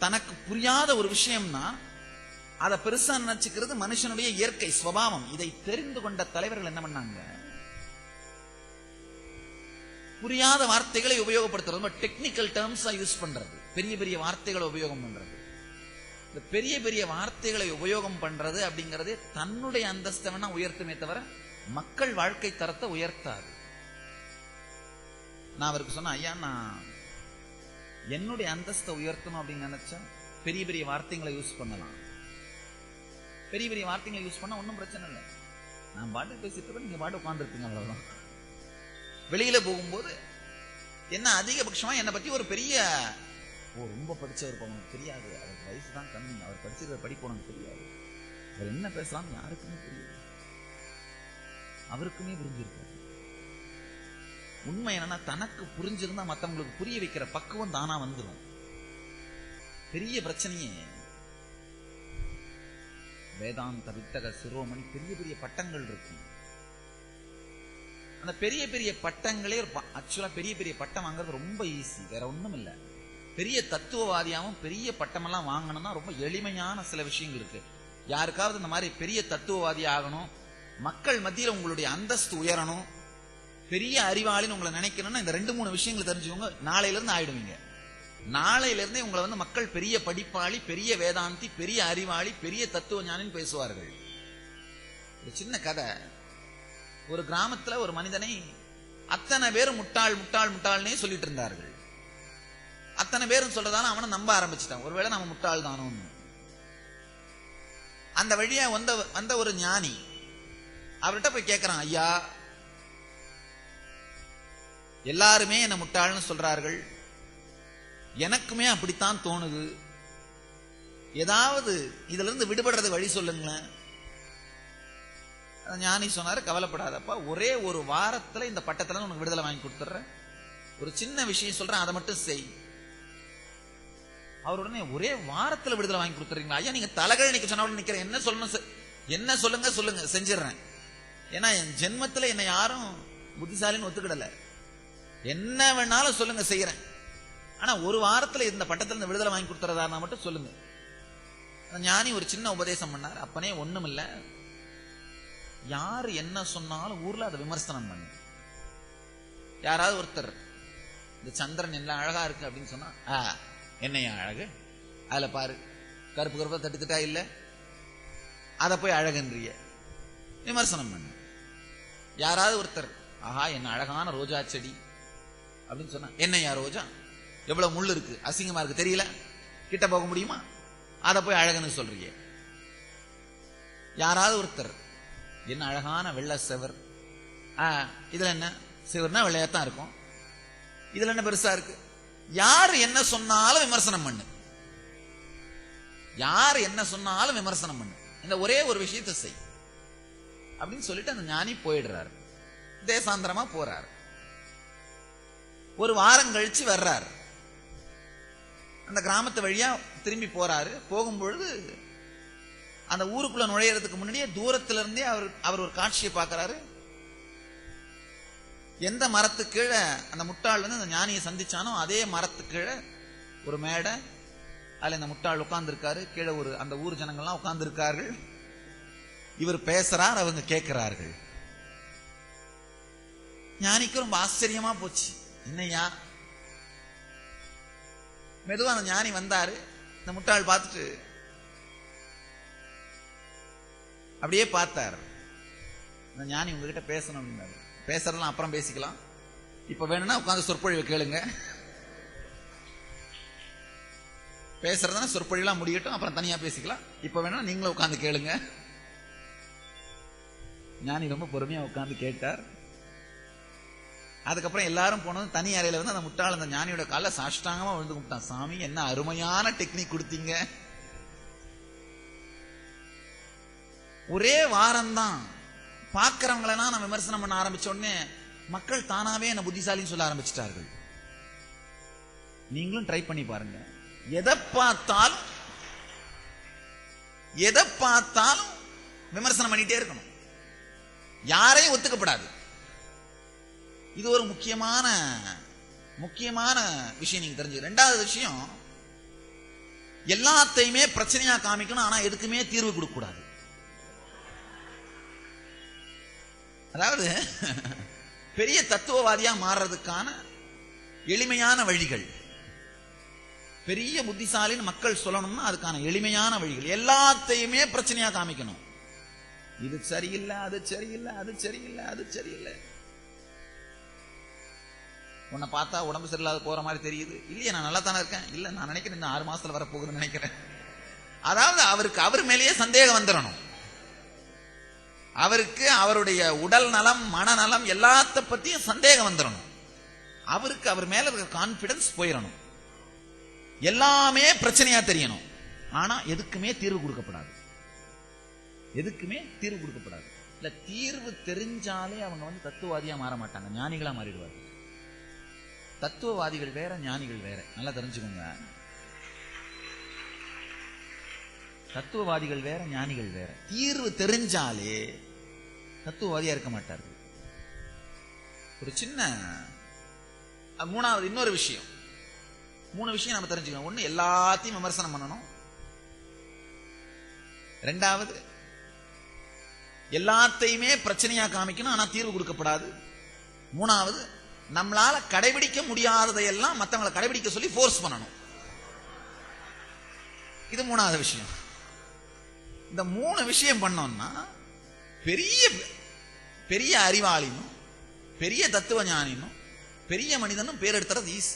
தனக்கு புரியாத ஒரு விஷயம்னா அதை பெருசா நினைச்சுக்கிறது மனுஷனுடைய இயற்கை சுபாவம். இதை தெரிந்து கொண்ட தலைவர்கள் என்ன பண்ணாங்க, புரியாத வார்த்தைகளை உபயோகப்படுத்துறது, டெக்னிக்கல் டேர்ம்ஸ் யூஸ் பண்றது, பெரிய பெரிய வார்த்தைகளை உபயோகம் பண்றது. இந்த பெரிய பெரிய வார்த்தைகளை உபயோகம் பண்றது அப்படிங்கறது தன்னுடைய அந்தஸ்தை வேணா உயர்த்துமே தவிர மக்கள் வாழ்க்கை தரத்தை உயர்த்தாது. நான் அவருக்கு சொன்னேன், ஐயா நான் என்னுடைய அந்தஸ்தை உயர்த்தணும் அப்படின்னு நினைச்சா பெரிய பெரிய வார்த்தைகளை யூஸ் பண்ணலாம். பெரிய பெரிய வார்த்தைகளை யூஸ் பண்ணா ஒன்றும் பிரச்சனை இல்லை. நான் பாட்டு பேசிட்டு இருப்பேன், நீங்க பாட்டு உட்கார்ந்துருப்பீங்க, அவ்வளவுதான். வெளியில போகும்போது என்ன அதிகபட்சமா என்னை பத்தி ஒரு பெரிய ரொம்ப படிச்சவர் போகணும் தெரியாது, அவருக்கு வயசு தான் கம்மி, அவர் படிச்சிருக்கிற படிப்பு உனக்கு தெரியாது, அவர் என்ன பேசலாம் யாருக்குமே தெரியாது, அவருக்குமே புரிஞ்சிருக்காது. உண்மை என்னன்னா தனக்கு புரிஞ்சிருந்தா மற்றவங்களுக்கு புரிய வைக்கிற பக்குவம் தானா வந்துடும். பெரிய பிரச்சனையே வேதாந்த வித்தக சிரோமணி பெரிய பெரிய பட்டங்கள் இருக்கும். அந்த பெரிய பெரிய பட்டங்களே ஆக்சுவலா பெரிய பெரிய பட்டம் வாங்குறது ரொம்ப ஈஸி, வேற ஒண்ணும் இல்லை. பெரிய தத்துவவாதியாவும் பெரிய பட்டமெல்லாம் வாங்கணும்னா ரொம்ப எளிமையான சில விஷயங்கள் இருக்கு. யாருக்காவது இந்த மாதிரி பெரிய தத்துவவாதி ஆகணும், மக்கள் மத்தியில் உங்களுடைய அந்தஸ்து உயரணும், பெரிய அறிவாளின்னு உங்களை நினைக்கணும்னா இந்த 2-3 விஷயங்கள் தெரிஞ்சுக்கோங்க, நாளையில இருந்து ஆயிடுவீங்க. நாளையில இருந்தே உங்களை வந்து மக்கள் பெரிய படிப்பாளி, பெரிய வேதாந்தி, பெரிய அறிவாளி, பெரிய தத்துவ ஞானின்னு பேசுவார்கள். ஒரு சின்ன கதை. ஒரு கிராமத்துல ஒரு மனிதனை அத்தனை பேரும் முட்டாள் முட்டாள் முட்டாள்னே சொல்லிட்டு இருந்தார்கள். அத்தனை பேரும் சொல்றதால அவனை நம்ப ஆரம்பிச்சுட்டான், ஒருவேளை நம்ம முட்டாள் தானோ. அந்த வழியா வந்த ஒரு ஞானி அவர்கிட்ட போய் கேட்கிறான், ஐயா எல்லாருமே என்ன முட்டாள்னு சொல்றார்கள், எனக்குமே அப்படித்தான் தோணுது, ஏதாவது இதுல இருந்து விடுபடுறது வழி சொல்லுங்களேன். ஞானி சொன்னாரு, கவலைப்படாதப்பா, ஒரே ஒரு வாரத்துல இந்த பட்டத்துல உனக்கு விடுதலை வாங்கி கொடுத்துறேன், ஒரு சின்ன விஷயம் சொல்றேன் அதை மட்டும் செய். அவர் உடனே ஒரே வாரத்துல விடுதலை வாங்கி கொடுத்துறீங்களா ஐயா, நீங்க தலைகள் நிக்க சொன்ன நிக்கிறேன், என்ன சொல்லணும், என்ன சொல்லுங்க செஞ்சிடறேன். ஏன்னா என் ஜென்மத்துல என்னை யாரும் புத்திசாலின்னு ஒத்துக்கிடல, என்ன வேணாலும் சொல்லுங்க செய்யறேன், ஆனா ஒரு வாரத்துல இந்த பட்டத்துல இருந்து விடுதலை வாங்கி கொடுத்துறதா மட்டும் சொல்லுங்க. ஞானி ஒரு சின்ன உபதேசம் பண்ணார். அப்பனே ஒண்ணும் இல்ல, யாரு என்ன சொன்னாலும் ஊர்ல அதை விமர்சனம் பண்ணு. யாராவது ஒருத்தர் இந்த சந்திரன் எல்லாம் அழகா இருக்கு அப்படின்னு சொன்னா, என்னையா அழகு, அதுல பாரு கருப்பு கருப்பா தட்டுத்தட்டா இல்ல, அத போய் அழகுன்றிய விமர்சனம் பண்ணு. யாராவது ஒருத்தர் ஆஹா என்ன அழகான ரோஜா செடி அப்படின்னு சொன்னா, என்னையா ரோஜா எவ்வளவு முள்ளு இருக்கு, அசிங்கமா இருக்கு, தெரியல, கிட்ட போக முடியுமா, அத போய் அழகுன்னு சொல்றீங்க. யாராவது ஒருத்தர் என்ன அழகான வெள்ளை செவர், இதுல என்ன செவர்னா வெள்ளையாத்தான் இருக்கும், இதுல என்ன பெருசா இருக்கு, யாரு என்ன சொன்னாலும் விமர்சனம் பண்ணு, யாரு என்ன சொன்னாலும் விமர்சனம் பண்ணு, இந்த ஒரே ஒரு விஷயத்தை செய் அப்படின்னு சொல்லிட்டு அந்த ஞானி போயிடுறாரு, தேசாந்திரமா போறாரு. ஒரு வாரம் கழிச்சு வர்றாரு, அந்த கிராமத்து வழியா திரும்பி போறாரு. போகும்பொழுது அந்த ஊருக்குள்ள நுழையறதுக்கு முன்னாடியே தூரத்துல இருந்தே அவர் ஒரு காட்சியை பார்க்கிறாரு. எந்த மரத்துக்கு கீழே அந்த முட்டாள் வந்து அந்த ஞானியை சந்திச்சானோ அதே மரத்துக்கு கீழே ஒரு மேடை, அதுல இந்த முட்டாள் உட்கார்ந்து இருக்காரு, கீழே அந்த ஊர் ஜனங்கள்லாம் உட்கார்ந்து இருக்கார்கள். இவர் பேசுறார், அவங்க கேட்கிறார்கள். ஞானிக்கு ரொம்ப ஆச்சரியமா போச்சு, என்னையா. மெதுவா அந்த ஞானி வந்தாரு, இந்த முட்டாள் பார்த்துட்டு அப்படியே பார்த்தார். இந்த ஞானி உங்ககிட்ட பேசணும் அப்படின்னாரு. பேசுறதெல்லாம் அப்புறம் பேசிக்கலாம், இப்ப வேணும்னா உட்காந்து சொற்பொழிவை கேளுங்க, பேசுறதுனா சொற்பொழிலாம் முடியட்டும், அப்புறம் தனியா பேசிக்கலாம், இப்ப வேணும்னா நீங்களும் உட்காந்து கேளுங்க. ஞானி ரொம்ப பொறுமையா உட்காந்து கேட்டார். அதுக்கப்புறம் எல்லாரும் போனது தனி அறையில வந்து அந்த முட்டாள் அந்த ஞானியோட கால சாஷ்டாங்கமா விழுந்து கும்பிட்டான். சாமி என்ன அருமையான டெக்னிக் கொடுத்தீங்க, ஒரே வாரம்தான் பார்க்கிறவங்களெல்லாம் நான் விமர்சனம் பண்ண ஆரம்பிச்ச உடனே மக்கள் தானாவே என்ன புத்திசாலின்னு சொல்ல ஆரம்பிச்சிட்டார்கள். நீங்களும் ட்ரை பண்ணி பாருங்க, எதை பார்த்தாலும் விமர்சனம் பண்ணிட்டே இருக்கணும், யாரையும் ஒத்துக்கப்படாது. இது ஒரு முக்கியமான விஷயம் நீங்க தெரிஞ்சு. ரெண்டாவது விஷயம், எல்லாத்தையுமே பிரச்சனையா காமிக்கணும், ஆனா எதுக்குமே தீர்வு கொடுக்க கூடாது. அதாவது பெரிய தத்துவவாதியா மாறுறதுக்கான எளிமையான வழிகள், பெரிய புத்திசாலின்னு மக்கள் சொல்லணும்னா அதுக்கான எளிமையான வழிகள். எல்லாத்தையுமே பிரச்சனையா காமிக்கணும். இது சரியில்லை, அது சரியில்லை, அது சரியில்லை, அது சரியில்லை. உன்னை பார்த்தா உடம்பு சரியில்லாத போற மாதிரி தெரியுது. இல்லையா, நான் நல்லா தானே இருக்கேன். இல்ல, நான் நினைக்கிறேன் இந்த 6 மாசத்துல வர போகுதுன்னு நினைக்கிறேன். அதாவது அவருக்கு அவர் மேலேயே சந்தேகம் வந்துடணும். அவருக்கு அவருடைய உடல் நலம், மனநலம் எல்லாத்த பத்தியும் சந்தேகம் வந்துடணும். அவருக்கு அவர் மேல இருக்க கான்பிடன்ஸ் போயிடணும். எல்லாமே பிரச்சனையா தெரியணும், ஆனா எதுக்குமே தீர்வு கொடுக்கப்படாது. எதுக்குமே தீர்வு கொடுக்கப்படாது. இல்ல, தீர்வு தெரிஞ்சாலே அவங்க தத்துவவாதியா மாற மாட்டாங்க, ஞானிகளா மாறிடுவாங்க. தத்துவவாதிகள் வேற, ஞானிகள் வேற. நல்லா தெரிஞ்சுக்கோங்க. தத்துவவாதிகள் வேற, ஞானிகள் வேற. தீர்வு தெரிஞ்சாலே தத்துவவாதியா இருக்க மாட்டார்கள். ஒரு சின்ன மூணாவது இன்னொரு விஷயம், 3 விஷயம் நம்ம தெரிஞ்சுக்கணும். ஒண்ணு, எல்லாத்தையும் விமர்சனம் பண்ணணும். ரெண்டாவது, எல்லாத்தையுமே பிரச்சனையா காமிக்கணும், ஆனா தீர்வு கொடுக்கப்படாது. மூணாவது, நம்மளால கடைபிடிக்க முடியாததையெல்லாம் மற்றவங்களை கடைபிடிக்க சொல்லி போர்ஸ் பண்ணணும். இது 3வது விஷயம். இந்த 3 விஷயம் பண்ணோம்னா பெரிய பெரிய அறிவாளினும் பெரிய தத்துவ ஞானினும் பெரிய மனிதனும் பேர் எடுத்துறது ஈஸி.